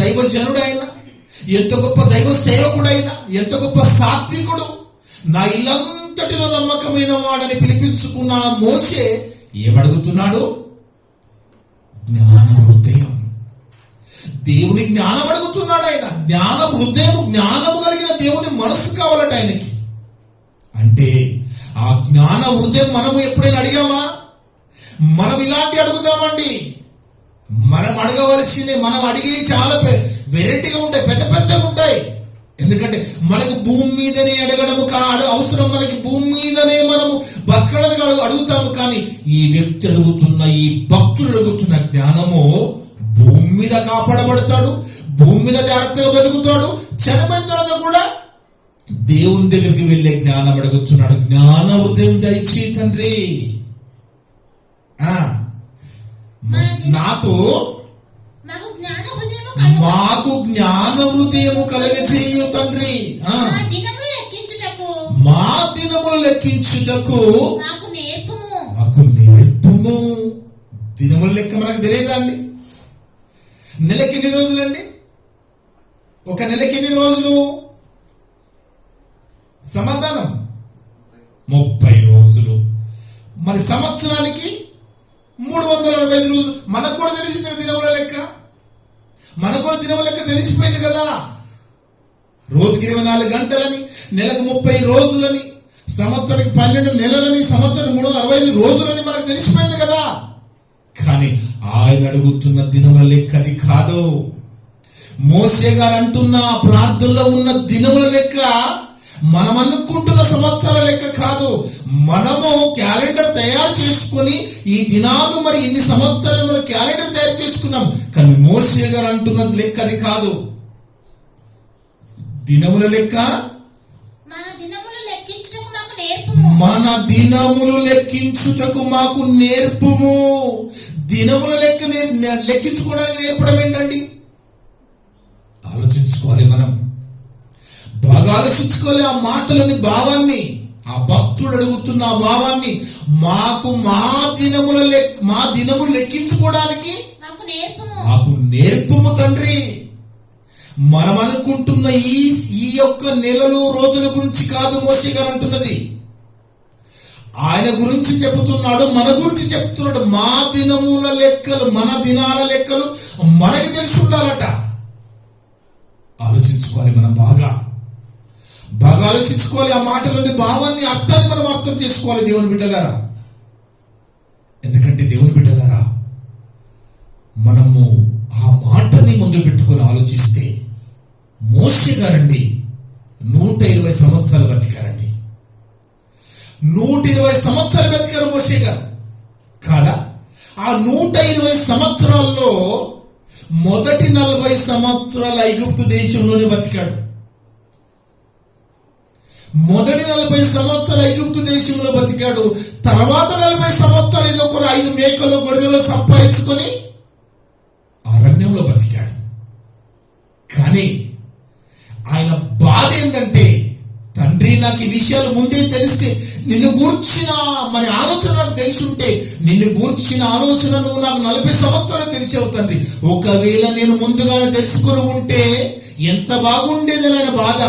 దైవజనుడైనా, ఎంత గొప్ప దైవ సేవకుడైనా, ఎంత గొప్ప సాత్వికుడు, నా ఇల్లంతటిలో నమ్మకమైన వాడని పిలిపించుకున్న మోషే ఏమడుగుతున్నాడు? జ్ఞాన హృదయం. దేవుని జ్ఞానం అడుగుతున్నాడు ఆయన. జ్ఞాన హృదయం, జ్ఞానము కలిగిన దేవుని మనసు కావాలట ఆయనకి. అంటే ఆ జ్ఞాన హృదయం మనము ఎప్పుడైనా అడిగామా? మనం ఇలాంటి అడుగుతామండి. మనం అడగవలసింది, మనం అడిగేవి చాలా వెరైటీగా ఉంటాయి, పెద్ద పెద్దగా ఉంటాయి. ఎందుకంటే మనకు భూమి మీదనే అడగడము అవసరం, మనకి భూమి మీదనే మనము బతకడానికి అడుగుతాము. కానీ ఈ వ్యక్తి అడుగుతున్న, ఈ భక్తుడు అడుగుతున్న జ్ఞానము భూమి మీద కాపాడబడతాడు, భూమి మీద జాగ్రత్తగా బతుకుతాడు. చనిపోయిన తర్వాత కూడా దేవుని దగ్గరికి వెళ్ళే జ్ఞానం అడుగుతున్నాడు. జ్ఞాన హృదయం దయచి తండ్రి, మాకు జ్ఞాన హృదయము కలగచేయు తండ్రి. మా దినములు లెక్కించుటకు మాకు నేర్పుము. దినముల లెక్క మనకు తెలియదా అండి? నెలకి ఎన్ని రోజులండి? ఒక నెలకి ఎన్ని రోజులు? సమాధానం 30 రోజులు. మరి సంవత్సరానికి 365 రోజులు. మనకు కూడా తెలిసింది దినముల లెక్క. మనకు కూడా దినముల లెక్క తెలిసిపోయింది కదా. రోజుకి 24 గంటలని, నెలకు 30 రోజులని, సంవత్సరానికి 12 నెలలని, సంవత్సరం 365 రోజులని మనకు తెలిసిపోయింది కదా. కానీ ఆయన అడుగుతున్న దినముల లెక్క అది కాదు. మోషే గారు అంటున్న ప్రార్థనలో ఉన్న దినముల లెక్క మనం అనుకుంటున్న సంవత్సరాల లెక్క కాదు. మనము క్యాలెండర్ తయారు చేసుకుని ఈ దినాలు మరి ఇన్ని సంవత్సరాలు మనం క్యాలెండర్ తయారు చేసుకున్నాం. కానీ మోషే గారు అంటున్నది లెక్క అది కాదు. దినముల లెక్క మన దినములు లెక్కించుటకు మాకు నేర్పుము. దినముల లెక్క లెక్కించుకోవడానికి నేర్పడం ఏంటండి? ఆలోచించుకోవాలి. మనం బాగా ఆలోచించుకోవాలి. ఆ మాటలోని భావాన్ని, ఆ భక్తుడు అడుగుతున్న ఆ భావాన్ని, మాకు మా దినములు లెక్కించుకోవడానికి మాకు నేర్పుము తండ్రి. మనం అనుకుంటున్న ఈ యొక్క నెలలు రోజుల గురించి కాదు మోషే గారు అంటున్నది. ఆయన గురించి చెబుతున్నాడు, మన గురించి చెప్తున్నాడు. మా దినముల లెక్కలు, మన దినాల లెక్కలు మనకి తెలిసి ఉండాలట. ఆలోచించుకోవాలి. మనం బాగా ఆలోచించుకోవాలి. ఆ మాటలోని భావాన్ని, అర్థాన్ని మనం అర్థం చేసుకోవాలి దేవుని బిడ్డలారా. ఎందుకంటే దేవుని బిడ్డలారా, మనము ఆ మాటని ముందు పెట్టుకొని ఆలోచిస్తే మోషే గారండి 120 సంవత్సరాలు బతికారండి. 120 సంవత్సరాలు బతికారు మోషే గారు కాదా? ఆ 120 సంవత్సరాల్లో మొదటి 40 సంవత్సరాలు ఐగుప్తు దేశంలోనే బతికాడు. మొదటి 40 సంవత్సరాలు ఐగుప్తు దేశంలో బతికాడు. తర్వాత 40 సంవత్సరాలు ఏదో ఒక 5 మేకలు గొర్రెలు సంపాదించుకొని అరణ్యంలో బతికాడు. కానీ ఆయన బాధ ఏంటంటే, తండ్రి నాకు ఈ విషయాలు ముందే తెలిస్తే, నిన్ను గూర్చిన మరి ఆలోచన నాకు తెలిసి ఉంటే, నిన్ను గూర్చిన ఆలోచన నువ్వు నాకు 40 సంవత్సరాలు తెలిసావు తండ్రి. ఒకవేళ నేను ముందుగానే తెలుసుకుని ఉంటే ఎంత బాగుండేది ఆయన బాధ.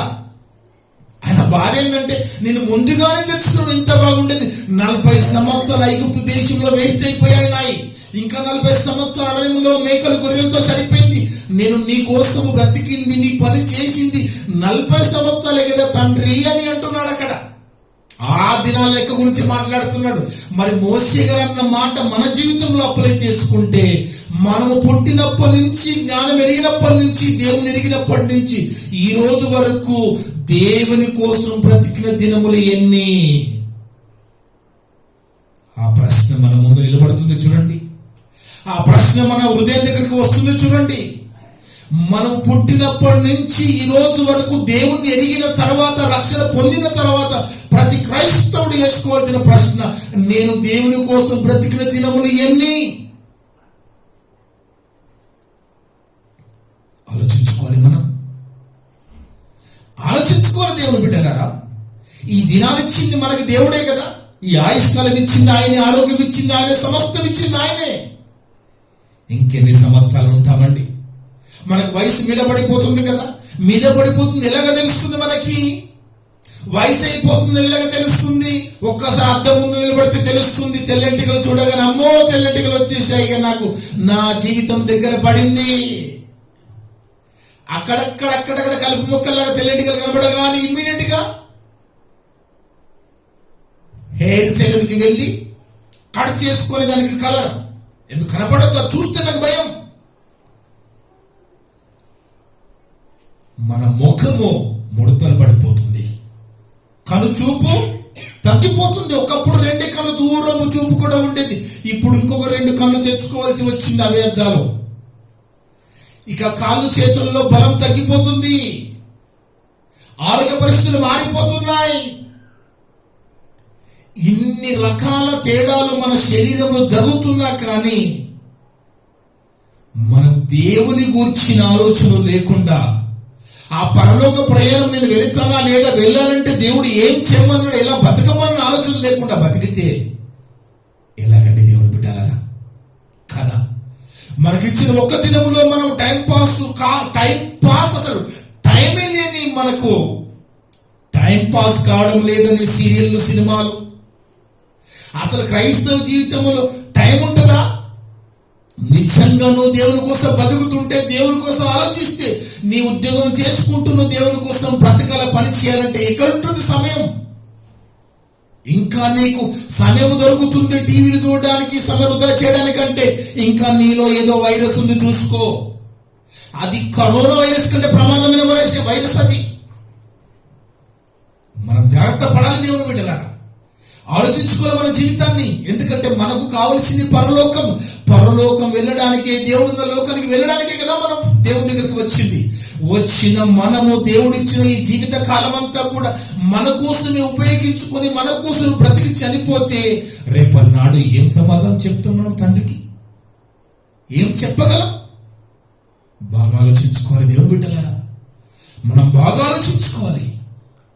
ఆయన బాధ ఏంటంటే, నేను ముందుగానే తెలుసుకుని ఎంత బాగుండేది. 40 సంవత్సరాలు ఐగుప్తు దేశంలో వేస్ట్ అయిపోయాయి. ఇంకా 40 సంవత్సరాల అరణ్యంలో మేకలు గొర్రెలతో సరిపోయింది. నేను నీ కోసం బ్రతికింది, నీ పని చేసింది 40 సంవత్సరాలే కదా తండ్రి అని అంటున్నాడు అక్కడ. ఆ దినాల లెక్క గురించి మాట్లాడుతున్నాడు. మరి మోషే గారు అన్న మాట మన జీవితంలో అప్లై చేసుకుంటే, మనము పుట్టినప్పటి నుంచి, జ్ఞానం ఎరిగినప్పటి నుంచి, దేవుని ఎరిగినప్పటి నుంచి ఈ రోజు వరకు దేవుని కోసం బ్రతికిన దినములు ఎన్ని? ఆ ప్రశ్న మన ముందు నిలబడుతుంది చూడండి. ఆ ప్రశ్న మన హృదయం దగ్గరికి వస్తుంది చూడండి. మనం పుట్టినప్పటి నుంచి ఈ రోజు వరకు దేవుణ్ణి ఎరిగిన తర్వాత, రక్షణ పొందిన తర్వాత ప్రతి క్రైస్తవుడు వేసుకోవాల్సిన ప్రశ్న, నేను దేవుని కోసం బ్రతికిన దినములు ఎన్ని? ఆలోచించుకోవాలి. మనం ఆలోచించుకోవాలి దేవుని బిడ్డలారా. ఈ దినాలు ఇచ్చింది మనకి దేవుడే కదా. ఈ ఆయుష్కాలం ఇచ్చింది ఆయనే, ఆరోగ్యం ఇచ్చింది ఆయనే, సమస్తం ఇచ్చింది ఆయనే. ఇంకెన్ని సంవత్సరాలు ఉంటామండి? మనకు వయసు మీద పడిపోతుంది కదా. మీద పడిపోతుంది ఎలాగ తెలుస్తుంది మనకి? వయసు అయిపోతుంది ఎలాగ తెలుస్తుంది? ఒక్కసారి అద్దం ముందు నిలబడితే తెలుస్తుంది. తెల్లెంటికలు చూడగానే అమ్మో తెల్లెంటికలు వచ్చేసాయి, ఇక నాకు నా జీవితం దగ్గర పడింది. అక్కడక్కడ కలుపు మొక్కలాగా తెల్లెంటికలు కనబడగానే ఇమ్మీడియట్ గా హెయిర్ సెలూన్ కి వెళ్ళి కట్ చేసుకునే దానికి కలర్ ఎందుకు కనపడద్దు, చూస్తే నాకు భయం. మన ముఖము ముడతలు పడిపోతుంది, కనుచూపు తగ్గిపోతుంది. ఒకప్పుడు 2 కళ్ళు దూరము చూపు కూడా ఉండేది, ఇప్పుడు ఇంకొక 2 కళ్ళు తెచ్చుకోవాల్సి వచ్చింది అవే అద్దాలు. ఇక కాళ్ళు చేతుల్లో బలం తగ్గిపోతుంది, ఆరోగ్య పరిస్థితులు మారిపోతున్నాయి. ఇన్ని రకాల తేడాలు మన శరీరంలో జరుగుతున్నా కానీ మనం దేవుని గూర్చిన ఆలోచన లేకుండా, ఆ పరలోక ప్రయాణం నేను వెళుతానా లేదా, వెళ్ళాలంటే దేవుడు ఏం చేయమన్నాడు, ఎలా బతకమన్న ఆలోచన లేకుండా బతికితే ఎలాగండి దేవుని బిడ్డలారా? కదా, మనకిచ్చిన ఒక్క దినంలో మనం టైం పాస్ అసలు టైమే లేని, మనకు టైం పాస్ కావడం లేదని సీరియళ్ళు సినిమాలు. అసలు క్రైస్తవ జీవితంలో టైం ఉంటుందా? నిజంగా నువ్వు దేవుని కోసం బతుకుతుంటే, దేవుని కోసం ఆలోచిస్తే, నీ ఉద్యోగం చేసుకుంటూ నువ్వు దేవుని కోసం బ్రతకాల పని చేయాలంటే ఎక్కడుంటుంది సమయం? ఇంకా నీకు సమయం దొరుకుతుంది టీవీలు చూడడానికి, సమయం వృధా చేయడానికంటే. ఇంకా నీలో ఏదో వైరస్ ఉంది చూసుకో, అది కరోనా వైరస్ కంటే ప్రమాదమైన వైరస్ అది. మనం జాగ్రత్త పడాలి దేవుని బిడ్డలారా, ఆలోచించుకోవాలి మన జీవితాన్ని. ఎందుకంటే మనకు కావలసింది పరలోకం. పరలోకం వెళ్ళడానికే, దేవుడున్న లోకానికి వెళ్ళడానికే కదా మనం దేవుని దగ్గరికి వచ్చిన మనము దేవుడిచ్చిన ఈ జీవిత కాలం అంతా కూడా మన కోసమే ఉపయోగించుకొని, మన కోసం బ్రతికి చనిపోతే రేపన్నాడు ఏం సమాధానం చెప్తాం మనం తండ్రికి? ఏం చెప్పగలం? బాగా ఆలోచించుకోవాలి దేవుని బిడ్డలారా, మనం బాగా ఆలోచించుకోవాలి.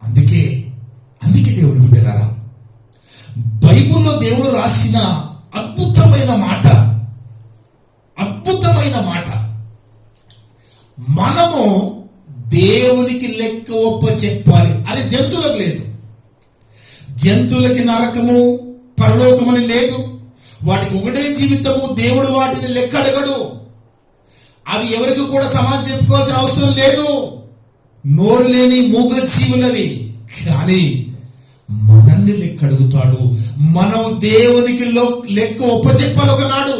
అందుకే దేవుని బిడ్డలారా, బైబిల్లో దేవుడు రాసిన అద్భుతమైన మాట, మనము దేవునికి లెక్క ఒప్ప చెప్పాలి. అది జంతువులకు లేదు. జంతువులకి నరకము పరలోకమని లేదు, వాటికి ఒకటే జీవితము. దేవుడు వాటిని లెక్క అడగడు. అవి ఎవరికి కూడా సమాధానం చెప్పుకోవాల్సిన అవసరం లేదు. నోరు లేని మూగ జీవులవి. కానీ మనల్ని లెక్క అడుగుతాడు. మనం దేవునికి లెక్క ఒప్పచెప్పాలి ఒకనాడు.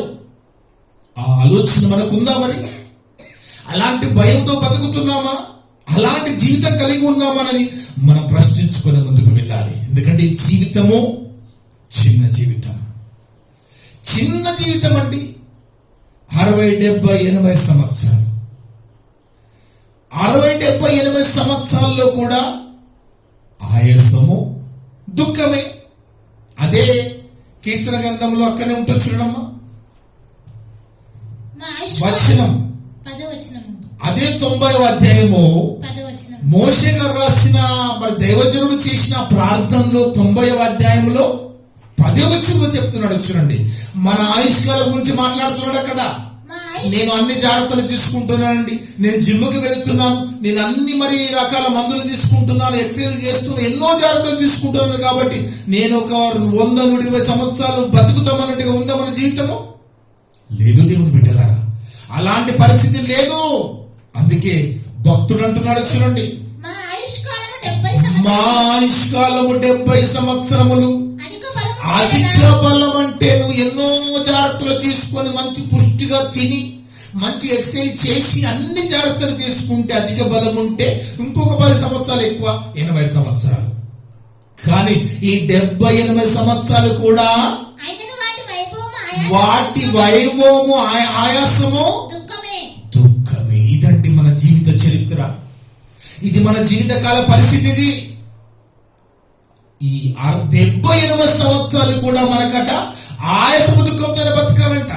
ఆ ఆలోచన మనకుందా? మరి అలాంటి భయంతో బతుకుతున్నామా? అలాంటి జీవితం కలిగి ఉన్నామని మనం ప్రశ్నించుకొని ముందుకు వెళ్ళాలి. ఎందుకంటే ఈ జీవితము చిన్న జీవితం అండి. 60, 70, 80 సంవత్సరాలు. 60, 70, 80 సంవత్సరాల్లో కూడా ఆయాసము, దుఃఖమే. అదే కీర్తన గ్రంథంలో అక్కడే ఉంటుంది చూడమ్మా, వచనం. అదే 90వ అధ్యాయము మోషే గారు రాసిన, మరి దైవజనుడు చేసిన ప్రార్థనలో 90వ అధ్యాయంలో 10వ వచనంలో చెప్తున్నాడు చూడండి. మన ఆయుష్కాలం గురించి మాట్లాడుతున్నాడు అక్కడ. నేను అన్ని జాగ్రత్తలు తీసుకుంటున్నానండి, నేను జిమ్కి వెళుతున్నాను, నేను అన్ని మరి రకాల మందులు తీసుకుంటున్నాను, ఎక్సర్సైజ్ చేస్తున్నాను, ఎన్నో జాగ్రత్తలు తీసుకుంటున్నాను. కాబట్టి నేను ఒక 100-120 సంవత్సరాలు బతుకుతామన్నట్టుగా ఉందా మన జీవితము? లేదు దేవుని బిడ్డలారా, అలాంటి పరిస్థితి లేదు. అందుకే భక్తుడు అంటున్నాడు చూడండి, మా ఆయుష్కాలము 70 సంవత్సరములు. అధిక బలం అంటే నువ్వు ఎన్నో జాగ్రత్తలు తీసుకొని మంచి పుష్టిగా తిని మంచి ఎక్సర్సైజ్ చేసి అన్ని జాగ్రత్తలు తీసుకుంటే అధిక బలం ఉంటే ఇంకొక 10 సంవత్సరాలు ఎక్కువ, 80 సంవత్సరాలు. కానీ ఈ 70-80 సంవత్సరాలు కూడా వాటి వైభవము, ఆయాసము, దుఃఖమే. ఇదండి మన జీవిత చరిత్ర. ఇది మన జీవితకాల పరిస్థితి. ఈ 70-80 సంవత్సరాలు కూడా మనకట ఆయాసము, దుఃఖంతోనే బతకాలంట.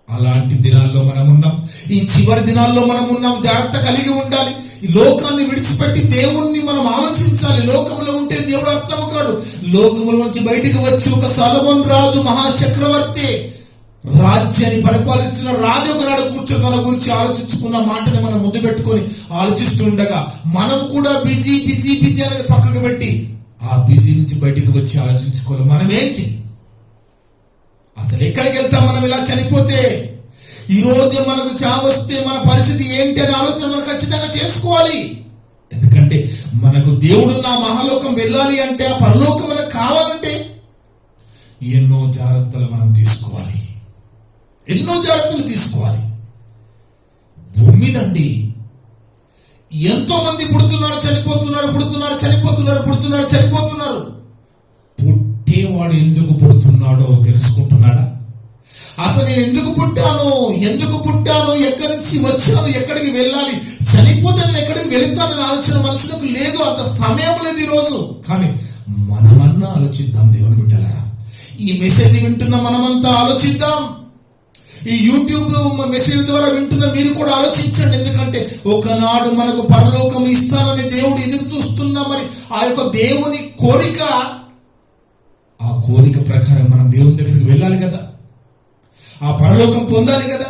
అలాంటి దినాల్లో మనం ఉన్నాం. ఈ చివరి దినాల్లో మనం ఉన్నాం. జాగ్రత్త కలిగి ఉండాలి. ఈ లోకాన్ని విడిచిపెట్టి దేవుణ్ణి మనం ఆలోచించాలి. లోకంలో ఉంటే దేవుడు అర్థము కాడు. లోకముల నుంచి బయటికి వచ్చి ఒక సొలొమోను రాజు, మహాచక్రవర్తి రాజ్యాన్ని పరిపాలిస్తున్న రాజు ఒకనాడు కూర్చొని తన గురించి ఆలోచించుకున్న మాటని మనం ముందు పెట్టుకొని ఆలోచిస్తుండగా మనం కూడా బిజీ బిజీ బిజీ అనేది పక్కకు పెట్టి ఆ బిజీ నుంచి బయటికి వచ్చి ఆలోచించుకోవాలి. మనం ఏంటి, అసలు ఎక్కడికి వెళ్తాం మనం ఇలా చనిపోతే? ఈ రోజు మనకు చావొస్తే మన పరిస్థితి ఏంటి అనే ఆలోచన మనం ఖచ్చితంగా చేసుకోవాలి. ఎందుకంటే మనకు దేవుడు నా మహాలోకం వెళ్ళాలి అంటే, ఆ పరలోకం మనకు కావాలంటే ఎన్నో జాగ్రత్తలు మనం తీసుకోవాలి, ఎన్నో జాగ్రత్తలు తీసుకోవాలి. భూమి మీదండి ఎంతో మంది పుడుతున్నారు, చనిపోతున్నారు, పుడుతున్నారు, చనిపోతున్నారు, పుడుతున్నారు, చనిపోతున్నారు. పుట్టేవాడు ఎందుకు పుడుతున్నాడో తెలుసుకుంటున్నాడా? అసలు నేను ఎందుకు పుట్టాను, ఎక్కడి నుంచి వచ్చాను, ఎక్కడికి వెళ్ళాలి, చనిపోతే నేను ఎక్కడికి వెళ్తానని ఆలోచన మనుషులకు లేదు, అంత సమయం లేదు ఈరోజు. కానీ మనమన్నా ఆలోచిద్దాం దేవుని బిడ్డలారా. ఈ మెసేజ్ వింటున్న మనమంతా ఆలోచిద్దాం. ఈ యూట్యూబ్ మెసేజ్ ద్వారా వింటున్న మీరు కూడా ఆలోచించండి. ఎందుకంటే ఒకనాడు మనకు పరలోకం ఇస్తానని దేవుడు ఎదురు చూస్తున్నా. మరి ఆ యొక్క దేవుని కోరిక, ఆ కోరిక ప్రకారం మనం దేవుని దగ్గరికి వెళ్ళాలి కదా, ఆ పరలోకం పొందాలి కదా.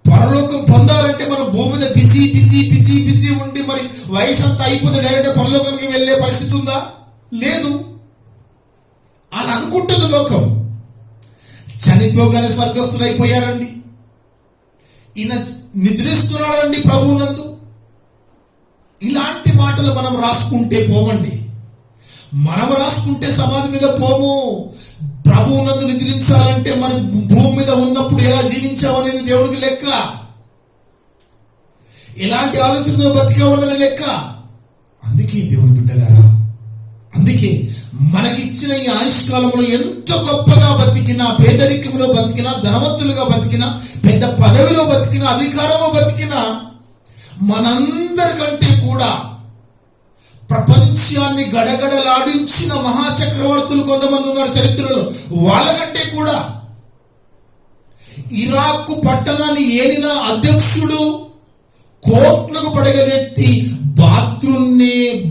పరలోకం పొందాలంటే మనం భూమి మీద బిజీ బిజీ బిజీ బిజీ ఉండి మరి వయసు అంతా అయిపోతే డైరెక్ట్ పరలోకానికి వెళ్ళే పరిస్థితి ఉందా? లేదు. అని అనుకుంటుంది లోకం. చనిపోగానే స్వర్గస్థులు అయిపోయారండి, ఈయన నిద్రిస్తున్నాడండి ప్రభువునందు. ఇలాంటి మాటలు మనం రాసుకుంటే పోమండి. మనం రాసుకుంటే సమాధి మీద పోము. ప్రభువునందు నిద్రించాలంటే మనం భూమి మీద ఉన్నప్పుడు ఎలా జీవించామనేది దేవుడికి లెక్క. ఎలాంటి ఆలోచనతో బతికామన్నది లెక్క. అందుకే దేవుని బిడ్డలారా, అందుకే మనకిచ్చిన ఈ ఆయుష్కాలంలో ఎంత గొప్పగా బతికినా, పేదరికంలో బతికినా, ధనవంతులుగా బతికినా, పెద్ద పదవిలో బతికినా, అధికారంలో బతికినా, మనందరికంటే కూడా ప్రపంచాన్ని గడగడలాడించిన మహాచక్రవర్తులు కొంతమంది ఉన్నారు చరిత్రలో. వాళ్ళకంటే కూడా ఇరాక్ పట్టణాన్ని ఏలిన అధ్యక్షుడు కోట్లకు పడగ వ్యక్తి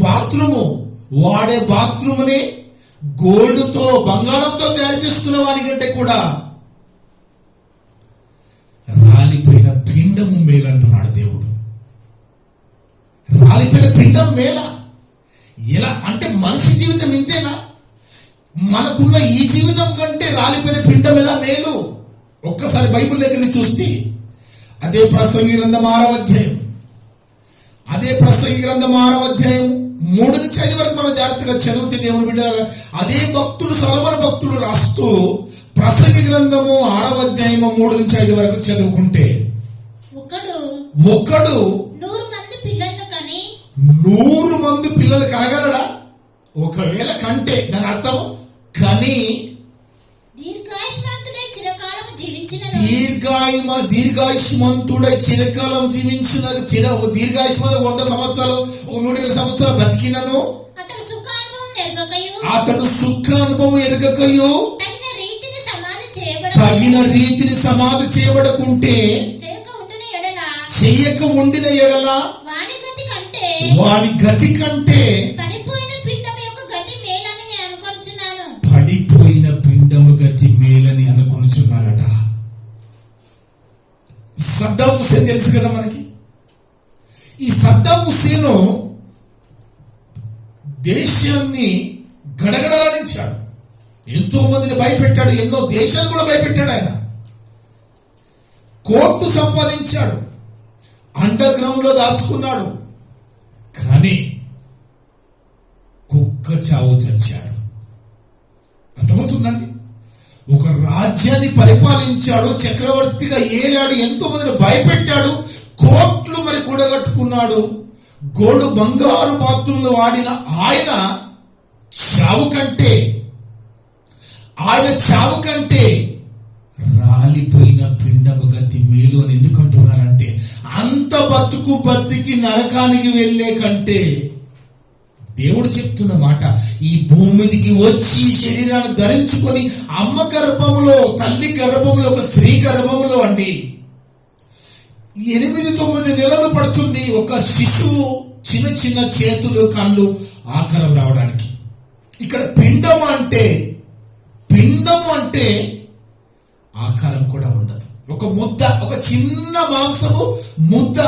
బాత్రూము వాడే బాత్రూమ్ని గోల్డ్తో, బంగారంతో తయారు చేసుకున్న వారికంటే కూడా రాలిపోయిన పిండము మేలంటున్నాడు దేవుడు. రాలిపోయిన పిండం మేల. ఎలా అంటే మనిషి జీవితం ఇంతేనా? మనకున్న ఈ జీవితం కంటే రాలిపోయిన పిండం ఎలా మేలు? ఒక్కసారి బైబిల్ దగ్గర చూస్తే అదే ప్రసంగి గ్రంథం 6వ అధ్యాయం, 3-5 వరకు మనం జాగ్రత్తగా చదివితే దేవుని బిడ్డ, అదే భక్తుడు సొలొమోను భక్తుడు రాస్తూ ప్రసంగి గ్రంథము 6వ అధ్యాయము 3-5 వరకు చదువుకుంటే, ఒకడు 100 మంది పిల్లలు కనగలడా? ఒకవేళ కంటే దాని అర్థం కని దీర్ఘాయుష్మంతుడై చిరకాలం జీవించిన, దీర్ఘాయుష్మంతుడు 100 సంవత్సరాలు 120 సంవత్సరాలు బతికినను అతడు సుఖానుభవం ఎరగకయు తగిన రీతిని సమాధి చేయబడకుంటే, చెయ్యక ఉండిన ఎడల వాడి గతి కంటే పడిపోయిన పిండము గతి మేలని అనుకొనుచున్నారట. సద్దాం హుసేన్ తెలుసు కదా మనకి. ఈ సద్దాం హుసేన్ దేశాన్ని గడగడలాడించాడు, ఎంతో మందిని భయపెట్టాడు, ఎన్నో దేశాలు కూడా భయపెట్టాడు. ఆయన కోర్టు సంపాదించాడు, అండర్ గ్రౌండ్ లో దాచుకున్నాడు. కానీ కుక్క చావు చచ్చాడు. అర్థమవుతుందండి? ఒక రాజ్యాన్ని పరిపాలించాడు, చక్రవర్తిగా ఏలాడు, ఎంతో మందిని భయపెట్టాడు, కోట్లు మరి కూడగట్టుకున్నాడు. గోడు బంగారు పాత్రలు వాడిన ఆయన చావు కంటే రాలిపోయిన పిండము గతి మేలు అని ఎందుకు అంటున్నారంటే, అంత బతికి నరకానికి వెళ్ళే కంటే, దేవుడు చెప్తున్న మాట, ఈ భూమి మీదకి వచ్చి శరీరాన్ని ధరించుకొని అమ్మ గర్భములో, తల్లి గర్భములో, ఒక స్త్రీ గర్భములో అండి 8-9 నెలలు పడుతుంది ఒక శిశువు చిన్న చిన్న చేతులు, కళ్ళు ఆకారం రావడానికి. ఇక్కడ పిండము అంటే ఆకారం కూడా ఉండదు. ఒక ముద్ద, ఒక చిన్న మాంసము ముద్ద.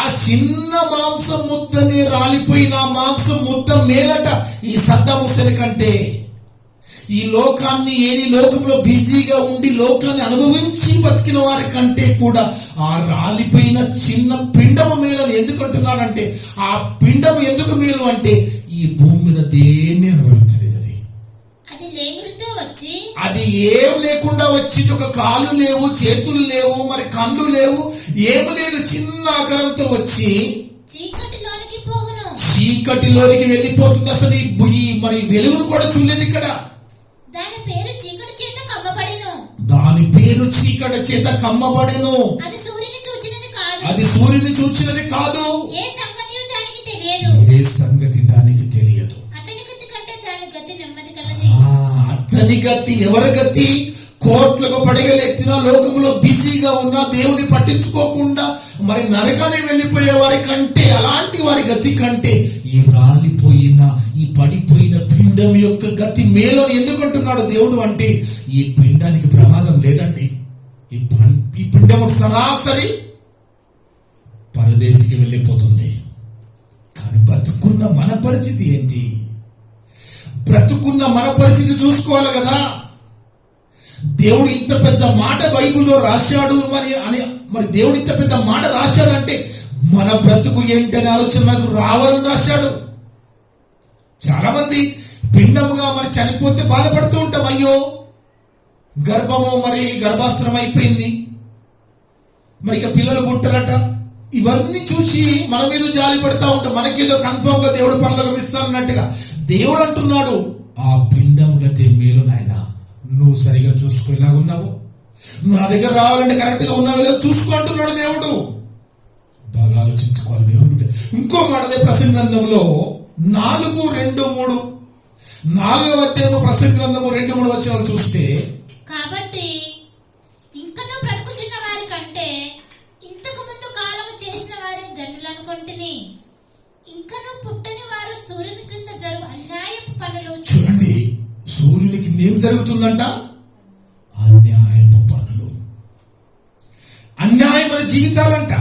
ఆ చిన్న మాంసం ముద్దని రాలిపోయిన మాంసం ముద్ద మేలట ఈ సద్దాం హుస్సేన్ కంటే, ఈ లోకంలో బిజీగా ఉండి లోకాన్ని అనుభవించి బతికిన వారి కంటే కూడా ఆ రాలిపోయిన చిన్న పిండము మేలు. ఎందుకు అంటున్నాడంటే, ఆ పిండము ఎందుకు మేలు అంటే, ఈ భూమి మీద దేన్ని అనుభవించలేదు. అది ఏం లేకుండా వచ్చి, ఒక కాళ్ళు లేవు, చేతులు లేవు, మరి కళ్ళు లేవు, ఏమి లేదు, చిన్న ఆకారంతో వచ్చి చీకటిలోనికి వెళ్ళిపోతుంది. అసలు ఈ మరి వెలుగును కూడా చూడలేదు ఇక్కడ. దాని పేరు చీకటి చేత కమ్మబడెను. అది సూర్యుని చూచినది కాదు. ఏ సంగతి దానికి తెలియదు. అతని గతి ఎవరి గతి? కోట్లకు పడగలెత్తిన లోకంలో బిజీగా ఉన్న, దేవుని పట్టించుకోకుండా మరి నరకాన్ని వెళ్ళిపోయే వారి కంటే, అలాంటి వారి గతి కంటే ఈ రాలిపోయిన, ఈ పడిపోయిన పిండం యొక్క గతి మేలు అని ఎందుకంటున్నాడు దేవుడు అంటే, ఈ పిండానికి ప్రమాదం లేదండి. ఈ పిండము సరాసరి పరదేశికి వెళ్ళిపోతుంది. కానీ బ్రతుకున్న మన పరిస్థితి ఏంటి? బ్రతుకున్న మన పరిస్థితి చూసుకోవాలి కదా. దేవుడు ఇంత పెద్ద మాట బైబిల్లో రాశాడు మరి దేవుడు ఇంత పెద్ద మాట రాశాడు అంటే, మన బ్రతుకు ఏంటనే ఆలోచన నాకు రావాలని రాశాడు. చాలా మంది పిండముగా మరి చనిపోతే బాధపడుతూ ఉంటాం. అయ్యో, గర్భాస్త్రం అయిపోయింది, మరి ఇక పిల్లలు పుట్టరట. ఇవన్నీ చూసి మన మీద జాలి పడుతూ ఉంటాం. మనకేదో కన్ఫర్మ్ గా దేవుడు పరలోకం ఇస్తానన్నట్టుగా. దేవుడు అంటున్నాడు, ఆ పిండం గతే మేలు నాయనా, నువ్వు సరిగా చూసుకోలేగున్నావు, నువ్వు నా దగ్గర రావాలంటే కరెక్ట్ గా ఉన్నావు లేదా చూసుకో అంటున్నాడు దేవుడు. బాగా ఆలోచించుకోవాలి దేవుడు. ఇంకో మాట ప్రసంగి గ్రంథంలో 4:2-3 4వ అధ్యాయం ప్రసంగి గ్రంథము 2-3 వచనాలు చూస్తే, కాబట్టి ఇంకనూ బ్రతుకుచున్న వారి కంటే ఇంతకు ముందు కాలము చేసిన వారే ధన్యులు అనుకొంటిని. ఇంకనూ పుట్టని వారు సూర్యుని క్రింద జరుగు అన్యాయపు పనులు. చూడండి, సూర్యుని కింద ఏం జరుగుతుందంట? అన్యాయపు పనులు, అన్యాయమైన జీవితాలంట.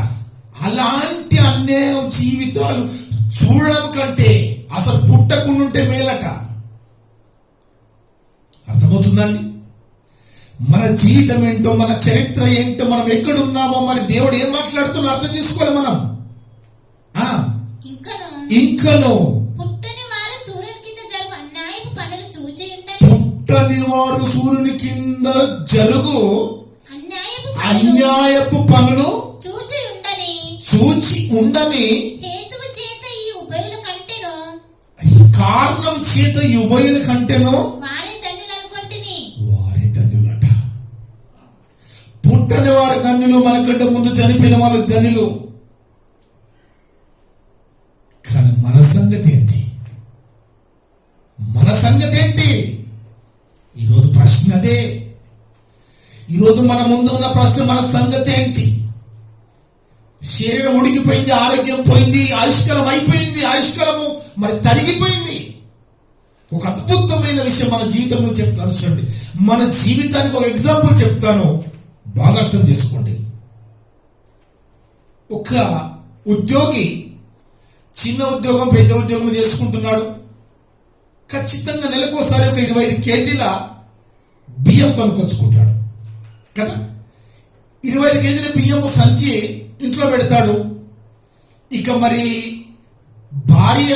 అలాంటి అన్యాయం జీవితాలు చూడడం కంటే అసలు పుట్టకుండుంటే మేలట. అర్థమవుతుందండి? మన జీవితం ఏంటో, మన చరిత్ర ఏంటో, మనం ఎక్కడున్నామో, మరి దేవుడు ఏం మాట్లాడుతున్నా అర్థం చేసుకోవాలి మనం. ఇంకను పుట్టని వారు సూర్యుని కింద జరుగు అన్యాయపు పనులు చూచి ఉండని హేతువు చేత ఈ ఉభయుల కంటెను, కారణం చేత ఈ ఉభయుల కంటెను వారే ధన్యులు అనుకొంటిని. వారే ధన్యులట. పుట్టని వారు ధన్యులు, మనకంటే ముందు చనిపోయిన వాళ్ళు ధన్యులు. కానీ మన సంగతి ఏంటి? ఈరోజు ప్రశ్న అదే. ఈరోజు మన ముందు ఉన్న ప్రశ్న, మన సంగతి ఏంటి? శరీరం ఉడికిపోయింది, ఆరోగ్యం పోయింది, ఆయుష్కాలం అయిపోయింది, ఆయుష్కాలము మరి తరిగిపోయింది. ఒక అద్భుతమైన విషయం మన జీవితంలో చెప్తాను చూడండి. మన జీవితానికి ఒక ఎగ్జాంపుల్ చెప్తాను, బాగా అర్థం చేసుకోండి. ఒక ఉద్యోగి చిన్న ఉద్యోగం పెద్ద ఉద్యోగం చేసుకుంటున్నాడు. ఖచ్చితంగా నెలకోసారి ఒక 25 కేజీల బియ్యం కొనుక్కొచ్చుకుంటాడు కదా. 25 కేజీల బియ్యము సంచి ఇంట్లో పెడతాడు. ఇక మరి భార్య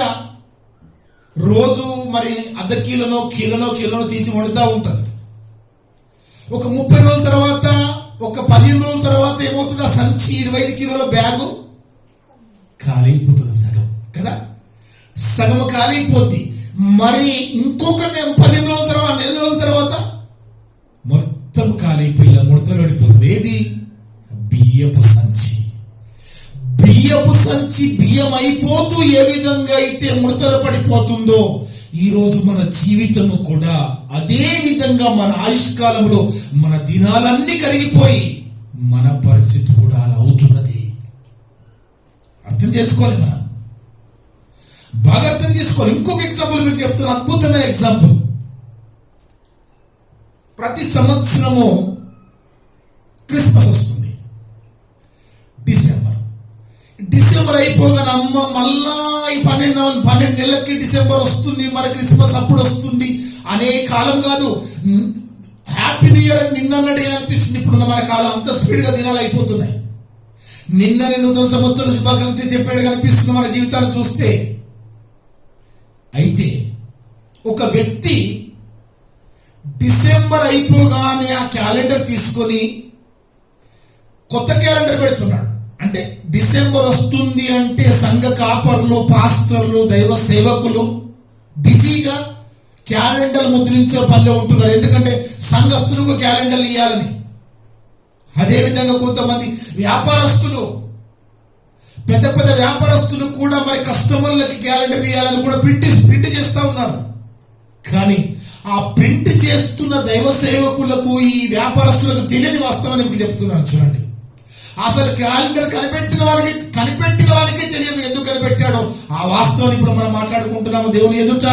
రోజు మరి అర్ధ కిలోనో తీసి వండుతూ ఉంటుంది. ఒక 30 రోజుల తర్వాత, ఒక 15 రోజుల తర్వాత ఏమవుతుంది? ఆ సంచి 25 కిలోల బ్యాగు ఖాళీపోతుంది, సగం కదా, సగం ఖాళీపోద్ది. మరి ఇంకొక 15 రోజుల తర్వాత, 4 రోజుల తర్వాత మొత్తం ఖాళీపోయి ముడతలు పడిపోతుంది. ఏది? బియ్యపు సంచి. బియ్యం అయిపోతూ ఏ విధంగా అయితే ముడతలు పడిపోతుందో, ఈరోజు మన జీవితము కూడా అదే విధంగా మన ఆయుష్కాలంలో మన దినాలన్నీ కరిగిపోయి మన పరిస్థితి కూడా అలా అవుతున్నది. అర్థం చేసుకోవాలి, మనం బాగా అర్థం చేసుకోవాలి. ఇంకొక ఎగ్జాంపుల్ మీకు చెప్తాను, అద్భుతమైన ఎగ్జాంపుల్. ప్రతి సంవత్సరము క్రిస్మస్ వస్తుంది. డిసెంబర్ అయిపోగానే అమ్మ మళ్ళా ఈ 12 నెలలకి డిసెంబర్ వస్తుంది, మరి క్రిస్మస్ అప్పుడు వస్తుంది అనే కాలం కాదు. హ్యాపీ న్యూ ఇయర్ నిన్నడే అనిపిస్తుంది. ఇప్పుడున్న మన కాలం అంత స్పీడ్గా దినాలు అయిపోతున్నాయి. నిన్ననే నూతన సంవత్సరం శుభాకాంక్షలు చెప్పాడు కనిపిస్తుంది మన జీవితాన్ని చూస్తే. అయితే ఒక వ్యక్తి డిసెంబర్ అయిపోగానే ఆ క్యాలెండర్ తీసుకొని కొత్త క్యాలెండర్ పెడుతున్నాడు. అంటే డిసెంబర్ వస్తుంది అంటే సంఘ కాపర్లు, పాస్టర్లు, దైవ సేవకులు బిజీగా క్యాలెండర్ ముద్రించే పనిలో ఉంటున్నారు. ఎందుకంటే సంఘస్థులకు క్యాలెండర్లు ఇవ్వాలని. అదేవిధంగా కొంతమంది వ్యాపారస్తులు, పెద్ద పెద్ద వ్యాపారస్తులు కూడా మరి కస్టమర్లకి క్యాలెండర్ ఇవ్వాలని కూడా ప్రింట్ చేస్తూ ఉన్నారు. కానీ ఆ ప్రింట్ చేస్తున్న దైవ సేవకులకు, ఈ వ్యాపారస్తులకు తెలియని వాస్తవాన్ని మీకు చెప్తున్నాను చూడండి. అసలు క్యాలెండర్ కనిపెట్టిన వాళ్ళకే తెలియదు ఎందుకు కనిపెట్టాడో ఆ వాస్తవాన్ని ఇప్పుడు మనం మాట్లాడుకుంటున్నాము దేవుని ఎదుట.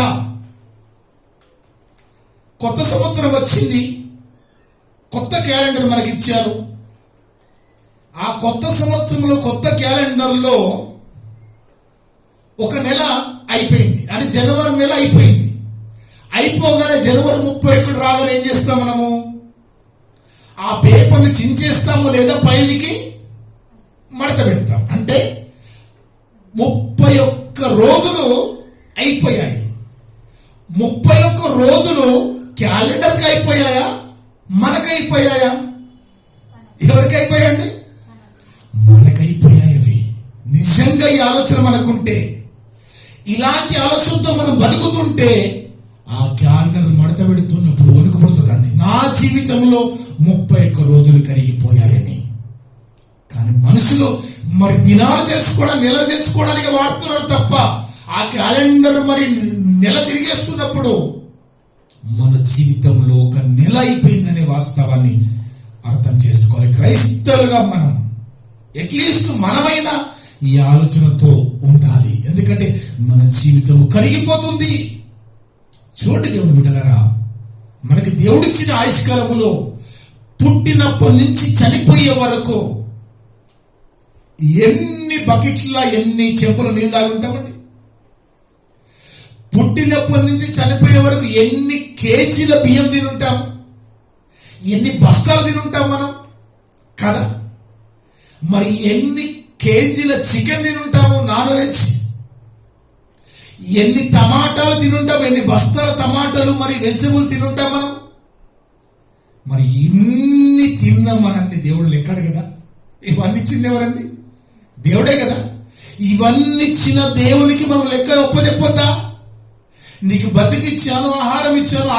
కొత్త సంవత్సరం వచ్చింది, కొత్త క్యాలెండర్ మనకి ఇచ్చారు. ఆ కొత్త సంవత్సరంలో కొత్త క్యాలెండర్లో ఒక నెల అయిపోయింది, అంటే జనవరి నెల అయిపోయింది. అయిపోగానే జనవరి 31 రాగానే ఏం చేస్తాం మనము? ఆ పేపర్ని చించేస్తాము లేదా పైనికి మడత పెడతాం. అంటే 31 రోజులు అయిపోయాయి. 31 రోజులు క్యాలెండర్కి అయిపోయాయా, మనకైపోయాయా? ఎవరికి అయిపోయాయండి? మనకైపోయాయి. నిజంగా ఈ ఆలోచన మనకుంటే, ఇలాంటి ఆలోచనతో మనం బతుకుతుంటే ఆ క్యాలెండర్ మడత పెడుతున్నప్పుడు వణుకు పుడుతుందండి. నా జీవితంలో 31 రోజులు కరిగిపోయాయని. కానీ మనసులో మరి దినాలు తెలుసుకోవడం, నెల తెలుసుకోవడానికి వాడుతున్నారు తప్ప ఆ క్యాలెండర్ మరి నెల తిరిగేస్తున్నప్పుడు మన జీవితంలో ఒక నెల అయిపోయిందనే వాస్తవాన్ని అర్థం చేసుకోవాలి. క్రైస్తవులుగా మనం అట్లీస్ట్ మనమైనా ఈ ఆలోచనతో ఉండాలి. ఎందుకంటే మన జీవితం కరిగిపోతుంది. చూడండి దేవుని బిడ్డలారా, మనకి దేవుడిచ్చిన ఆయుష్కాలములో పుట్టినప్పటి నుంచి చనిపోయే వరకు ఎన్ని బకెట్ల, ఎన్ని చెంపుల నీళ్ళు తాగుంటామండి? పుట్టినప్పటి నుంచి చనిపోయే వరకు ఎన్ని కేజీల బియ్యం తినుంటాం, ఎన్ని బస్తాలు తినుంటాం మనం కదా? మరి ఎన్ని కేజీల చికెన్ తినుంటాము, నాన్ వెజ్, ఎన్ని టమాటాలు తినుంటాం, ఎన్ని బస్తాల టమాటాలు మరి వెజిటబుల్ తినుంటాం మనం. మరి ఇన్ని తిన్న మనల్ని దేవుడు లెక్కడు కదా. ఇవన్నీ ఇచ్చింది ఎవరండి? దేవుడే కదా. ఇవన్నీ ఇచ్చిన దేవునికి మనం లెక్క ఒప్పచెప్పొద్దా? నీకు బతికిచ్చాను, ఆహారం ఇచ్చాను,